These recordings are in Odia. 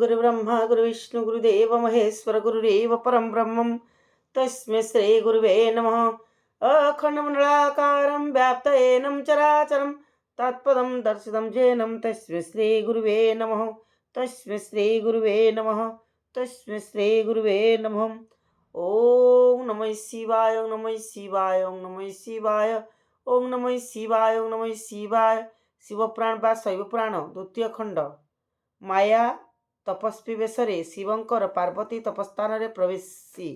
गुरुब्रह्मा गुरुविष्णु गुरुदेव महेश्वर गुरुरेव परं ब्रह्मं तस्मै श्री गुरुवे नमः। अखण्डमण्डलाकारं व्याप्तयेनं चराचरं तत्पदं दर्शितं येनं तस्मै श्री गुरुवे नमः। तस्मै श्री गुरुवे नमः। तस्मै श्री गुरुवे नमः। ओम नमः शिवाय। ओम नमः शिवाय। ओम नमः शिवाय। ओम नमः शिवाय। ओम नमः शिवाय। शिवपुराण बा शैवपुराण द्वितीय खंड माया तपस्वी बेशरे शिवंकर पार्वती तपस्थान प्रवेशी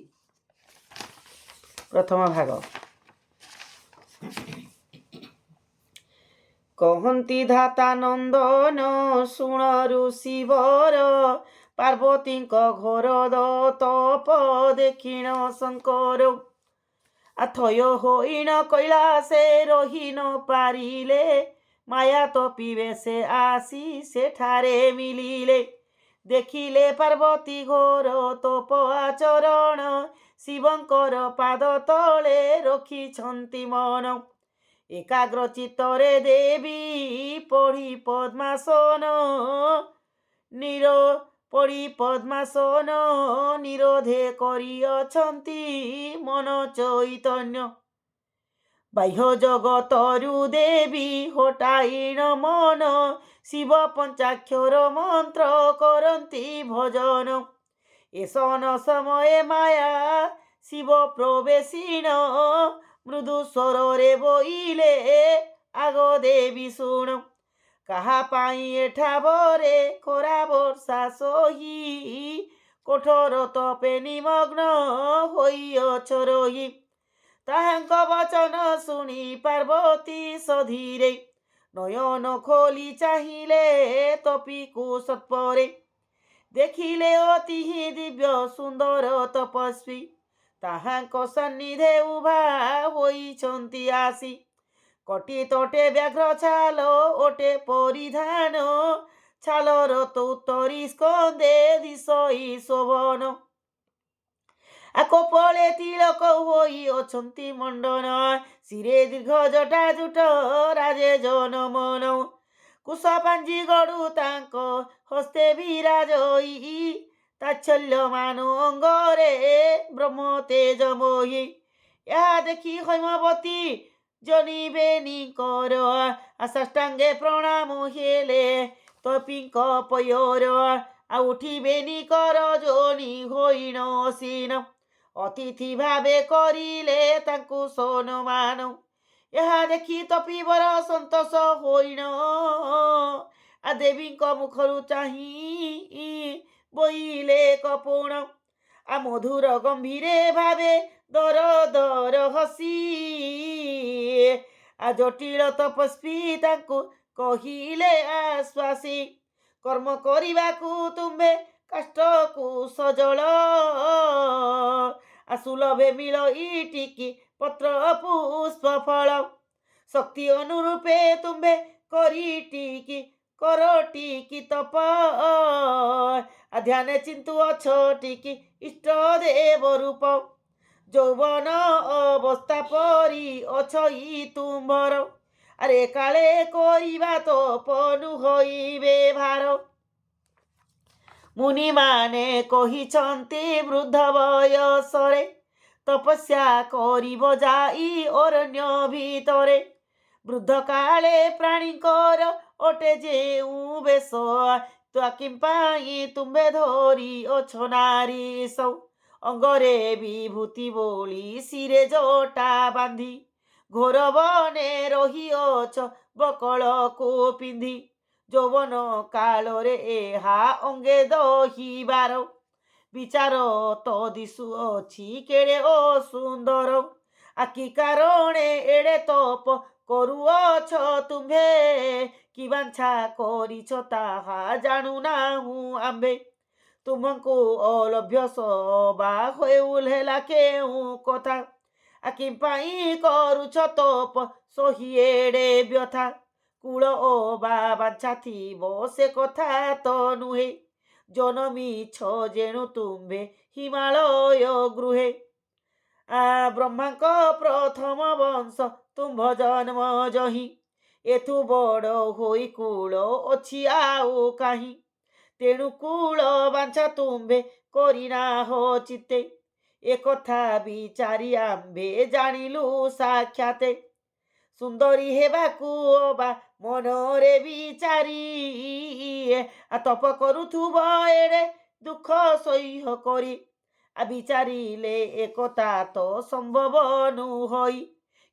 प्रथम भाग। कहती धाता नंदन शुणरु शिवर पार्वती घर तप देखिण शंकर अथय होइण कैलासे रही न पारिले माया तपी बेशे आसी सेठारे मिलिले देखिले पार्वती घोर तप आचरण शिवंकर पाद तले रखिछंती मन एकाग्र चित्तरे देवी पढ़ी पद्मासन निरोधे करिअछंती मन चैतन्य बाह्य जगतरु देवी हटाइण मन शिव पंचाक्षर मंत्र करती भजन एसन समय माया शिव प्रवेशिण मृदु स्वरे बोइले आग देवी शुण कहा पाई एठाबरे खरा वर्षा सही कठोर तपे निमग्न होइअछ रही ताहांक वचन शुणी पार्वती सधीरे नयन खोली चाहिले तपी को सत्परे देखिले अति दिव्य सुंदर तपस्वी ताहांक सन्निधे उभा होइछंती आसी कटी तटे व्याघ्र छाल ओटे परिधान छालर तौतरी स्कंदे दिशई शोभन आकोपले तिलक होई अछंती मंडन शिरे दीर्घ जटा जुट राजे जनमन कुशपांजी गड़ु तांक हस्ते विराजई ताच्छल्यमान अंगरे ब्रह्म तेज मोहि या देखी हैमवती जनी बेनिकर आसाष्टांगे प्रणाम हेले तपिंक पयोर आ उठी बेनिकर जोनी होइण असीन अतिथि भावे करिले तांकु सम्मान यहा देखी तपीवर संतोष होइण आ देवींक मुखरु चाही बोइले कपूण आ मधुर गंभीरे भावे दर दर हसी आ जटिल तपस्वी तांकु कहिले आश्वासी कर्म करिबाकु तुम्बे काष्ठकु सजल सुलभे मिलई टिकी पत्र पुष्प फल शक्ति अनुरूपे तुम्बे करी टिकी कर टिकी तप ध्यान चिंतु अछ टिकी इष्ट देव रूप যৌবন অবস্থা পরি অছই তুম্ভর আরে কালে করিবা তপনু হইবে ভার মুনি মানে কহিছন্তি বৃদ্ধ বয়সরে তপস্যা করিব যাই অরণ্য ভিতরে বৃদ্ধ কালে প্রাণীঙ্কর ওটে যেউ বেশ তাকিম পাই তুম্বে ধরি অছ নারী সৌ अंगरे विभूति बोली शिरे जटा बांधी घोर बने रहिअछ बकल को पिंधि যৌবন कालरे एहा अंगे दहिबार विचार तो दिशुअछि केड़े ओ सुंदर आकि कारणे एड़े तप करुअछ तुम्भे कि बांछा करिछ ताहा जानु नाहु आम्भे तुमको अलभ्य सबा हेला केउ कथा आकिम पाई करुछ तप सहिएड़े व्यथा कूल ओबा बांछा थिबो से कथा तो नुहे जनमीछ जेणु तुम्भे हिमालय गृहे ब्रह्मांक प्रथम वंश तुम्भ जन्म जही एथु बड़ होई कूल अछि आउ काहीं ତେଣୁ କୂଳ ବାଞ୍ଛା ତୁମ୍ଭେ କରିନାହ ଚିତ୍ତେ। ଏକଥା ବିଚାରି ଆମ୍ଭେ ଜାଣିଲୁ ସାକ୍ଷାତେ। ସୁନ୍ଦରୀ ହେବାକୁ ଅବା ମନରେ ବିଚାରି ତପ କରୁଥିବ ଏଡ଼େ ଦୁଃଖ ସହ୍ୟ କରି। ବିଚାରିଲେ ଏକଥା ତ ସମ୍ଭବ ନୁହଇ।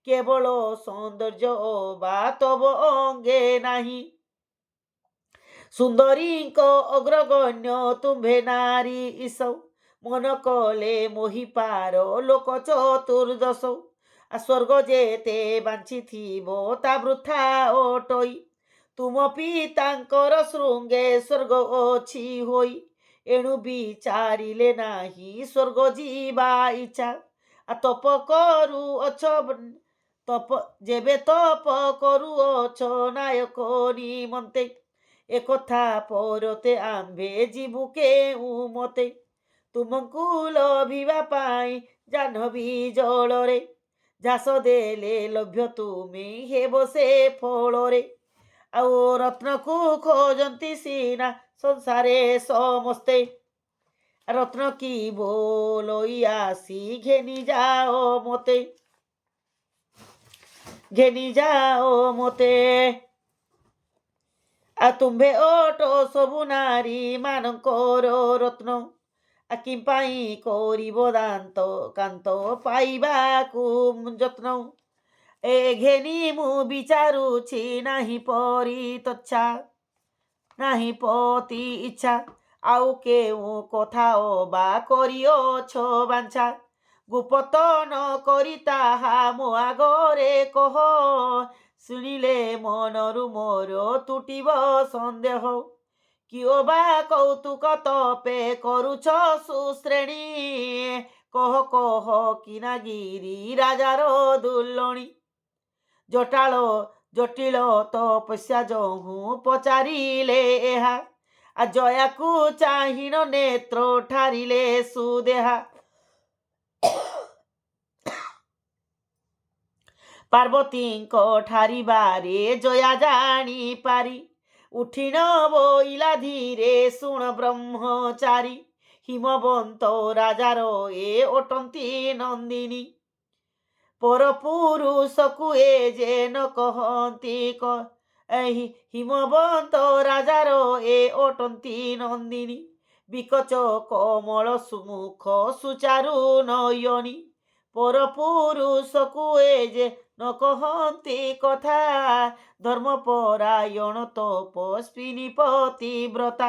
କେବଳ ସୌନ୍ଦର୍ଯ୍ୟ ଅବା ତବ ଅଙ୍ଗେ ନାହିଁ। ସୁନ୍ଦରୀଙ୍କ ଅଗ୍ରଗଣ୍ୟ ତୁମ୍ଭେ ନାରୀ ଇସ। ମନ କଲେ ମୋହିପାର ଲୋକ ଚତୁର୍ଦଶ। ସ୍ୱର୍ଗ ଯେତେ ବାଞ୍ଛିଥିବ ତା ବୃଥା ଅଟଇ। ତୁମ ପିତାଙ୍କର ଶୃଙ୍ଗେ ସ୍ୱର୍ଗ ଅଛି ହୋଇ। ଏଣୁ ବିଚାରିଲେ ନାହିଁ ସ୍ୱର୍ଗ ଯିବା ଇଚ୍ଛା। ତପ କରୁଅଛ ଯେବେ ତପ କରୁଅଛ ନାୟକ ନିମନ୍ତେ। ଏକଥା ପରତେ ଆମ୍ଭେ ଯିବୁ କେଉଁ ମତେ। ତୁମକୁ ଲଭିବା ପାଇଁ ଜାହ୍ନବୀ ଜଳରେ। ଝାସ ଦେଲେ ଲଭ୍ୟ ତୁମେ ହେବ ସେ ଫଳରେ। ରତ୍ନକୁ ଖୋଜନ୍ତି ସିନା ସଂସାରେ ସମସ୍ତେ। ରତ୍ନ କି ବୋଲଇ ଆସି ଘେନି ଯାଅ ମତେ। ଘେନି ଯାଅ ମତେ। ତୁମ୍ଭେ ଅଟ ସବୁ ନାରୀ ମାନଙ୍କର ରତ୍ନ। କିମ୍ପାଇଁ କରିବ ଦାନ୍ତ କାନ୍ତ ପାଇବାକୁ ଯତ୍ନ। ଘେନି ମୁଁ ବିଚାରୁଛି ନାହିଁ ପରିତଚ୍ଛା। ନାହିଁ ପତି ଇଚ୍ଛା। ଆଉ କେଉଁ କଥା ଅବା କରିଅଛ ବାଞ୍ଛା। ଗୁପତ ନ କରି ତାହା ମୋ ଆଗରେ କହ। ଶୁଣିଲେ ମନରୁ ମୋର ତୁଟିବ ସନ୍ଦେହ। କିଓ ବା କୌତୁକ ତପେ କରୁଛ ସୁଶ୍ରେଣୀ। କହ କହ କିନା ଗିରି ରାଜାର ଦୁଲଣୀ। ଜଟିଳ ତପସ୍ୟା ଯହୁଁ ପଚାରିଲେ ଏହା। ଜୟାକୁ ଚାହିଁନ ନେତ୍ର ଠାରିଲେ ସୁଦେହା। ପାର୍ବତୀଙ୍କ ଠାରିବାରେ ଜୟା ଜାଣିପାରି। ଉଠିନ ବୋଇଲା ଧୀରେ ଶୁଣ ବ୍ରହ୍ମଚାରୀ। ହିମବନ୍ତ ରାଜାର ଏ ଅଟନ୍ତି ନନ୍ଦିନୀ। ପରପୁରୁଷକୁ ଏ ଯେ ନ କହନ୍ତି ହିମବନ୍ତ ରାଜାର ଏ ଅଟନ୍ତି ନନ୍ଦିନୀ। ବିକଚ କମଳ ସୁମୁଖ ସୁଚାରୁ ନୟନୀ। ପରପୁରୁଷକୁ ଏ ଯେ ନ କହନ୍ତି କଥା। ଧର୍ମପରାୟଣ ତପସ୍ୱିନୀ ପତିବ୍ରତା।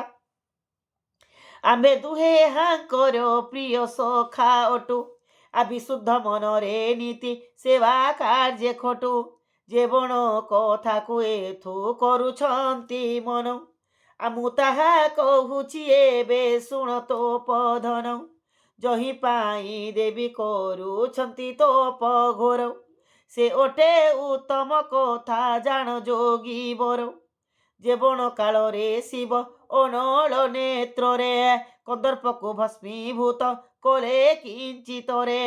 ଆମ୍ଭେ ଦୁହେଁ ହାଙ୍କର ପ୍ରିୟ ସଖା ଅଟୁ। ବିଶୁଦ୍ଧ ମନରେ ନୀତି ସେବା କାର୍ଯ୍ୟ ଖଟୁ। ଯେ ବଣ କଥାକୁ ଏଥୁ କରୁଛନ୍ତି ମନ। ମୁଁ ତାହା କହୁଛି ଏବେ ଶୁଣ ତୋପଧନ। ଯହିଁ ପାଇଁ ଦେବୀ କରୁଛନ୍ତି ତୋପ ଘୋର। ସେ ଅଟେ ଉତ୍ତମ କଥା ଜାଣ ଯୋଗୀ ବର। ଯେ ବଣ କାଳରେ ଶିବ ଅନଳ ନେତ୍ରରେ। କନ୍ଦର୍ପକୁ ଭସ୍ମୀଭୂତ କଲେ କିଞ୍ଚିତରେ।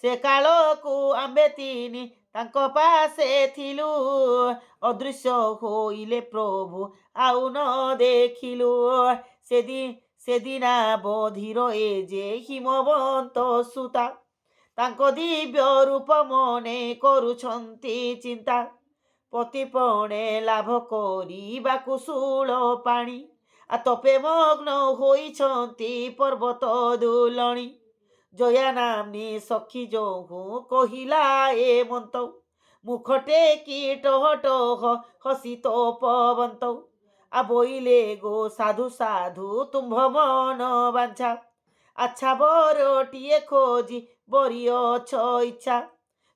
ସେ କାଳକୁ ଆମ୍ଭେ ତିନି ତାଙ୍କ ପାଶେ ଥିଲୁ। ଅଦୃଶ୍ୟ ହୋଇଲେ ପ୍ରଭୁ ଆଉ ନ ଦେଖିଲୁ। ସେଦିନାବଧିର ଏ ଯେ ହିମବନ୍ତ ସୁତା। ତାଙ୍କ ଦିବ୍ୟ ରୂପ ମନେ କରୁଛନ୍ତି ଚିନ୍ତା। ପତିପଣେ ଲାଭ କରିବାକୁ ଶୂଳ ପାଣି। ତପେ ମଗ୍ନ ହୋଇଛନ୍ତି ପର୍ବତ ଦୁଲଣୀ। ଜୟା ନାମ୍ନୀ ସଖୀ ଯହୁଁ କହିଲା ଏ ମନ୍ତ। ମୁଖ ଟେକି ଟହ ଟହ ହସି ତୋପବନ୍ତ। ବୋଇଲେ ଗୋ ସାଧୁ ସାଧୁ ତୁମ୍ଭ ମନ ବାଞ୍ଛା। ଆଚ୍ଛା ବରଟିଏ ଖୋଜି ବରିଅଛ ଇଚ୍ଛା।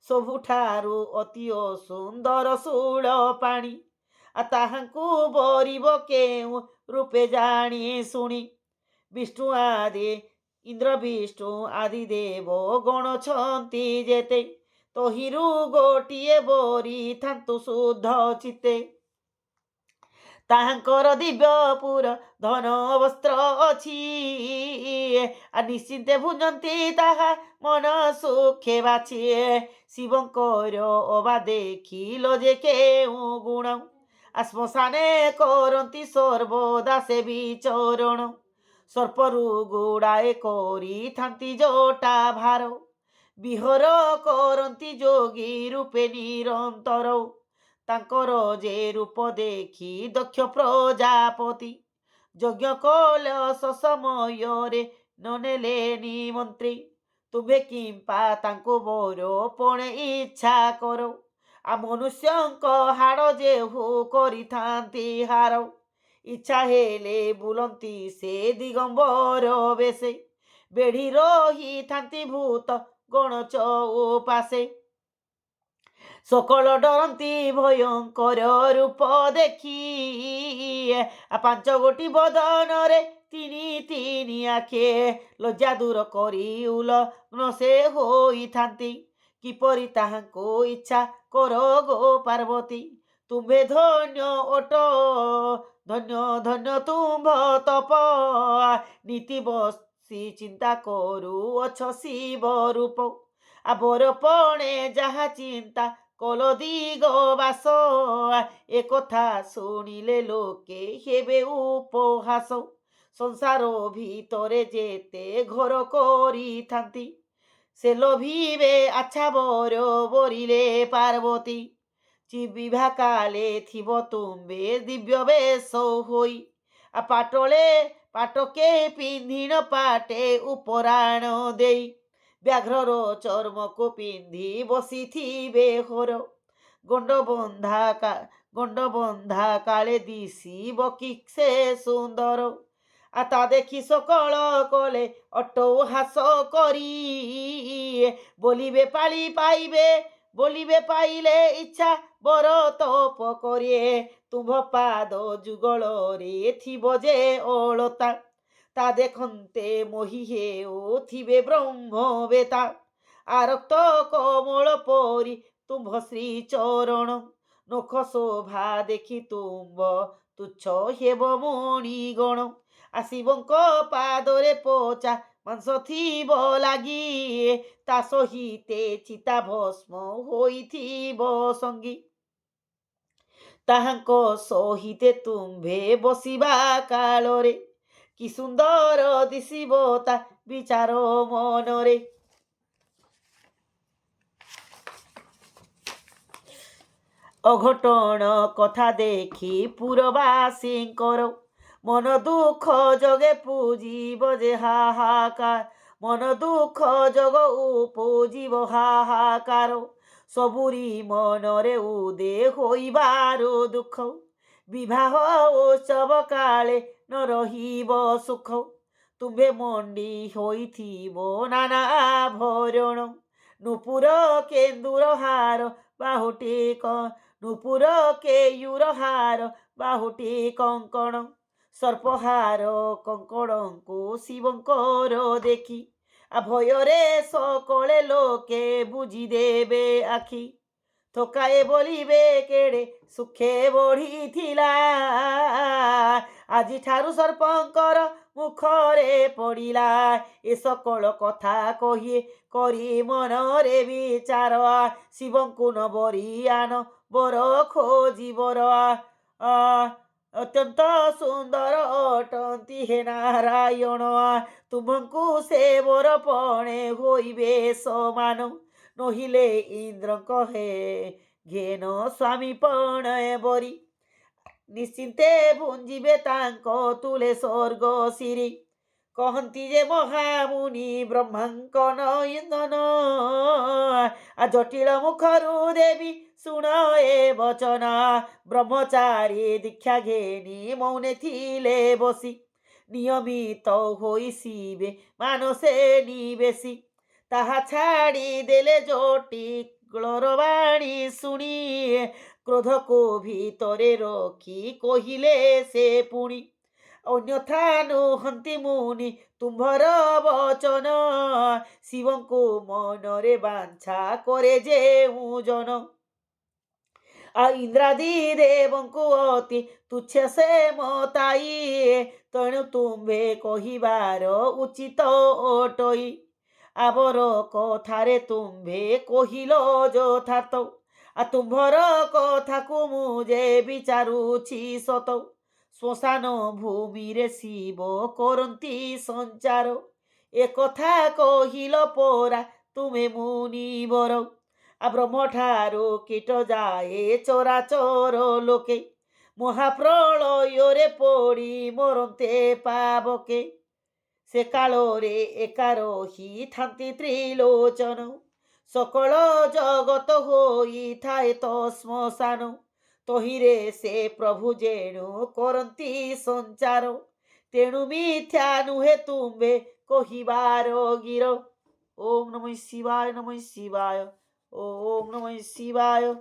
ସବୁଠାରୁ ଅତି ସୁନ୍ଦର ଶୂଳ ପାଣି। ତାହାଙ୍କୁ ବରିବ କେଉଁ ରୂପେ ଜାଣି ଶୁଣି। ବିଷ୍ଣୁ ଆଦି ଇନ୍ଦ୍ର ବିଷ୍ଣୁ ଆଦି ଦେବ ଗଣଛନ୍ତି ଯେତେ। ତହିଁରୁ ଗୋଟିଏ ବରିଥାନ୍ତୁ ଶୁଦ୍ଧ ଚିତ୍ତେ। ତାହାଙ୍କର ଦିବ୍ୟପୁର ଧନ ବସ୍ତ୍ର ଅଛି। ନିଶ୍ଚିନ୍ତେ ଭୁଜନ୍ତି ତାହା ମନ ସୁଖେ ବାଛି। ଶିବଙ୍କର ଅବା ଦେଖିଲ ଯେ କେଉଁ ଗୁଣ। শ্মশানে করନ୍ତି সর্বদা সে বিচরণ সর্পরু গুড়াଏ କରିଥାନ୍ତି জটা ভার ବିହର କରନ୍ତି ଯୋଗୀ ରୂପେ ନିରନ୍ତର ତାଙ୍କର ଯେ ରୂପ ଦେଖି ଦକ୍ଷ ପ୍ରଜାପତି ଯଜ୍ଞ କଳସ ସମୟରେ ନ ନେଲେ ନିମନ୍ତ୍ରୀ ତୁମେ କିମ୍ପା ତାଙ୍କୁ ବର ପଣେ ଇଚ୍ଛା କର ମନୁଷ୍ୟଙ୍କ ହାଡ଼ ଯେହୁ କରିଥାନ୍ତି ହାର ଇଚ୍ଛା ହେଲେ ବୁଲନ୍ତି ସେ ଦିଗମ୍ବର ବେଶେ ବେଢ଼ି ରହିଥାନ୍ତି ଭୂତ ଗଣ ଚଉପାଶେ সকল ଡରନ୍ତି ଭୟଙ୍କର ରୂପ ଦେଖି ପାଞ୍ଚ ଗୋଟି ବଦନରେ ତିନି ତିନି ଆଖି ଲଜ୍ଜା ଦୂର କରି ଉଲଗ୍ନ ସେ ହୋଇଥାନ୍ତି କିପରି ତାହାଙ୍କୁ ଇଚ୍ଛା କର ଗୋ ପାର୍ବତୀ ତୁମ୍ଭେ ଧନ୍ୟ ଅଟ ଧନ୍ୟ ଧନ୍ୟ ତୁମ୍ଭ ତପ ନୀତି ବସି ଚିନ୍ତା କରୁଅଛ ଶିବ ରୂପ ବରପଣେ ଯାହା ଚିନ୍ତା କଲ ଦିଗ ବାସ একথা শুনিলে লোকে হেবে উপহাস সংসার ভিতরে যেতে ঘর করিথাନ୍ତି সে লোভিবে আচ্ছা বর বরিলে পার্বতী বিভা কালে থিব তুম্বে দিব্য বেশ হই পাটলে পাটকে পিন্ধিন পাটে উপরাণ দেই ବ୍ୟାଘ୍ରର ଚର୍ମକୁ ପିନ୍ଧି ବସିଥିବେ ହର ଗଣ୍ଡବନ୍ଧା କାଳେ ଦିଶିବ କି ସେ ସୁନ୍ଦର ତା ଦେଖି ସକଳ କଲେ ଅଟ୍ଟହାସ କରି ବୋଲିବେ ପାଳି ପାଇବେ ବୋଲିବେ ପାଇଲେ ଇଚ୍ଛା ବର ତପ କରିଏ ତୁମ୍ଭ ପାଦ ଯୁଗଳରେ ଥିବ ଯେ ଅଳତା তা দেখন্তে মোহি হেউথিবে ব্রহ্মবেতা আরক্ত কমল পরি তুম্ভ শ্রীচরণ নখ শোভা দেখি তুম্ভ তুচ্ছ হেব মণিগণ শিবଙ୍କ পাদরে পচা মাଂସ থিব লাগি তা সহিতে চিতা ভস্ম ହୋଇଥିବ সঙ্গী ତାହାଙ୍କ ସହିତେ ତୁମ୍ଭେ ବସିବା କାଳରେ କି ସୁନ୍ଦର ଦିଶିବ ତା ବିଚାର ମନରେ ଅଘଟଣ କଥା ଦେଖି ପୁରବାସୀଙ୍କର ମନ ଦୁଃଖ ଯୋଗେ ପୂଜିବ ଯେ ହାହାକାର ମନ ଦୁଃଖ ଯୋଗ ଉପଜିବ ହାହାକାର ସବୁରି ମନରେ ଉଦେ ହୋଇବାରୁ ଦୁଃଖ ବିବାହ ଉତ୍ସବ କାଳେ ନ ରହିବ ସୁଖ ତୁମ୍ଭେ ମଣ୍ଡି ହୋଇଥିବ ନାନା ଆଭରଣ ନୂପୁର କେନ୍ଦୁର ହାର ବାହୁଟି ନୂପୁର କେୟୁର ହାର ବାହୁଟି କଙ୍କଣ ସର୍ପହାର କଙ୍କଣଙ୍କୁ ଶିବଙ୍କର ଦେଖି ଭୟରେ ସକଳେ ଲୋକେ ବୁଝିଦେବେ ଆଖି ଥୋକାଏ ବୋଲିବେ କେଡ଼େ ସୁଖେ ବଢ଼ିଥିଲା ଆଜିଠାରୁ ସର୍ପଙ୍କର ମୁଖରେ ପଡ଼ିଲା ଏ ସକଳ କଥା କହି କରି ମନରେ ବିଚାର ଶିବଙ୍କୁ ନ ବରିଆନ ବର ଖୋଜିବର ଅତ୍ୟନ୍ତ ସୁନ୍ଦର ଅଟନ୍ତି ହେ ନାରାୟଣ ତୁମଙ୍କୁ ସେ ବର ପଣେ ହୋଇବେ ସମାନ ନହିଲେ ଇନ୍ଦ୍ରଙ୍କ ହେ ଘେନ ସ୍ୱାମୀ ପଣେ ବରି ନିଶ୍ଚିନ୍ତେ ଭୁଞ୍ଜିବେ ତାଙ୍କ ତୁଲେ ସ୍ୱର୍ଗ ସିରି କହନ୍ତି ଯେ ମହାମୁନି ବ୍ରହ୍ମାଙ୍କ ନୟନ ଜଟିଳ ମୁଖରୁ ଦେବୀ ଶୁଣ ଏ ବଚନ ବ୍ରହ୍ମଚାରୀ ଦୀକ୍ଷା ଘେନି ମୌନେ ଥିଲେ ବସି ନିୟମିତ ହୋଇ ଶିବେ ମାନସେ ନିବେଶୀ ତାହା ଛାଡ଼ି ଦେଲେ ଜଟିଳର ବାଣୀ ଶୁଣି କ୍ରୋଧକୁ ଭିତରେ ରଖି କହିଲେ ସେ ପୁଣି ଅନ୍ୟଥା ନୁହନ୍ତି ମୁନି ତୁମ୍ଭର ବଚନ ଶିବଙ୍କୁ ମନରେ ବାଞ୍ଛା କରେ ଯେଉଁ ଜନ ଇନ୍ଦ୍ରାଦି ଦେବଙ୍କୁ ଅତି ତୁଚ୍ଛ ସେ ମତାଇ ତେଣୁ ତୁମ୍ଭେ କହିବାର ଉଚିତ ଅଟଇ ଆବର କଥାରେ ତୁମ୍ଭେ କହିଲ ଯଥାର୍ଥ ତୁମ୍ଭର କଥାକୁ ମୁଁ ଯେ ବିଚାରୁଛି ସତ, ଶ୍ମଶାନ ଭୂମିରେ ଶିବ କରନ୍ତି ସଞ୍ଚାର। ଏ କଥା କହିଲ ପରା ତୁମେ ମୁନିବର, ବ୍ରହ୍ମଠାରୁ କୀଟ ଯାଏ ଚରାଚର ଲୋକେ, ମହାପ୍ରଳୟରେ ପଡ଼ି ମରନ୍ତେ ପାବକେ। ସେ କାଳରେ ଏକା ରହିଥାନ୍ତି ତ୍ରିଲୋଚନ, ସକଳ ଜଗତ ହୋଇଥାଏ ତ ଶ୍ମଶାନ। ତହିଁରେ ସେ ପ୍ରଭୁ ଯେଣୁ କରନ୍ତି ସଞ୍ଚାର, ତେଣୁ ମିଥ୍ୟା ନୁହେଁ ତୁମ୍ଭେ କହିବାର ଗିର। ଓମ୍ ନମଃ ଶିବାୟ, ନମଃ ଶିବାୟ, ଓମ୍ ନମଃ ଶିବାୟ।